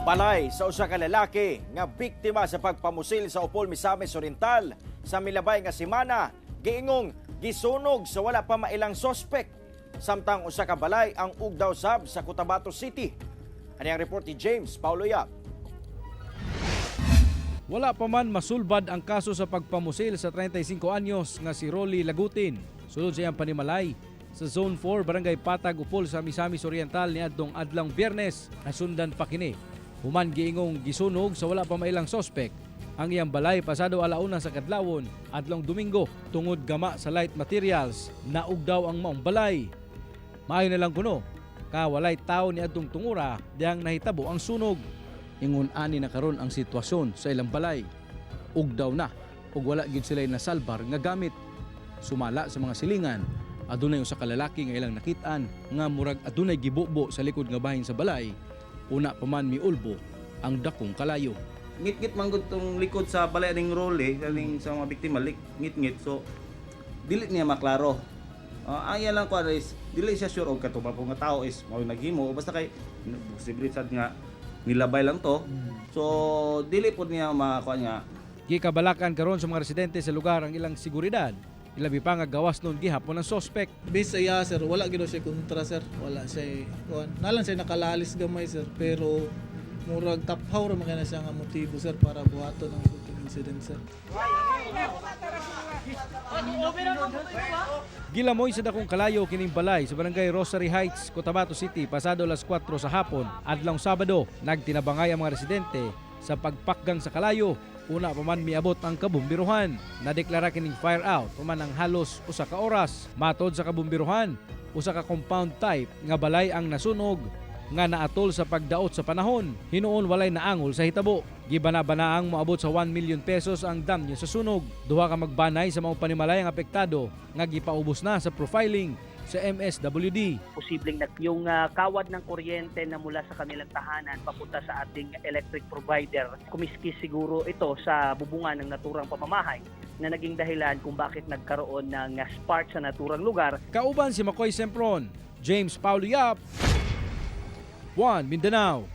Balay sa usa ka lalaki nga biktima sa pagpamusil sa Upol Misamis Oriental sa milabay nga semana giingong gisunog sa wala pa mailang sospek. Samtang usa ka balay ang ugdaw sab sa Cotabato City. Ani ang report ni James Paulo Yap. Wala pa man masulbad ang kaso sa pagpamusil sa 35 anyos nga si Rolly Lagutin. Sulod sa iyang panimalay sa Zone 4 Barangay Patag Upol sa Misamis Oriental niadtong adlang Biyernes nasundan pa kini. Human giingong gisunog sa wala pa mailang sospek ang iyang balay pasado alauna sa kadlawon adlong Domingo tungod gama sa light materials naug daw ang maong balay. Maayo na lang kuno ka walay tawo ni adtong tungura dihang nahitabo ang sunog. Ingon ani na karon ang sitwasyon sa ilang balay. Ugdaw na ug wala gyud sila nasalbar nga gamit. Sumala sa mga silingan, adunay usa ka lalaki nga ilang nakit-an nga murag adunay gibubo sa likod nga bahin sa balay. Una pa man miulbo ang dakong kalayo. Ngit-ngit manggod tong likod sa balay ning Rolly, kaning sa mga biktima ngit-ngit, so dili niya maklaro. Ang iya lang ko is dili siya sure og katubang nga tao is mao naghimo basta kay posibilidad nga nilabay lang to. So dili pud niya makuha nga. Gikabalakan karon sa mga residente sa lugar ang ilang seguridad. Ilabi pa nga gawas nun gihapon ang sospek. Based sa iya, sir, wala gino siya kontra, sir. Wala siya, nalang siya nakalalis gamay, sir. Pero murag taphaw ra man kana siya nga motibo, sir, para buhaton ang shooting incident, sir. Gilamoy sa dakong kalayo kining balay sa barangay Rosary Heights, Cotabato City pasado alas 4 sa hapon adlong Sabado. Nagtinabangay ang mga residente sa pagpakgang sa kalayo. Una pa man miabot ang kabumbiruhan. Nadeklara kining fire out paman ang halos usa ka oras. Matod sa kabumbiruhan, usa ka compound type nga balay ang nasunog nga naatol sa pagdaot sa panahon. Hinuon walay naangol sa hitabo. Gibana-banaang moabot sa 1 million pesos ang damyo sa sunog. Duha ka magbanay sa mga panimalay ang apektado nga gipaubos na sa profiling sa MSWD. Posibleng yung kawad ng kuryente na mula sa kanilang tahanan papunta sa ating electric provider. Kumiskis siguro ito sa bubungan ng naturang pamamahay na naging dahilan kung bakit nagkaroon ng spark sa naturang lugar. Kauban si Makoy Sempron, James Paulo Yap, One Mindanao.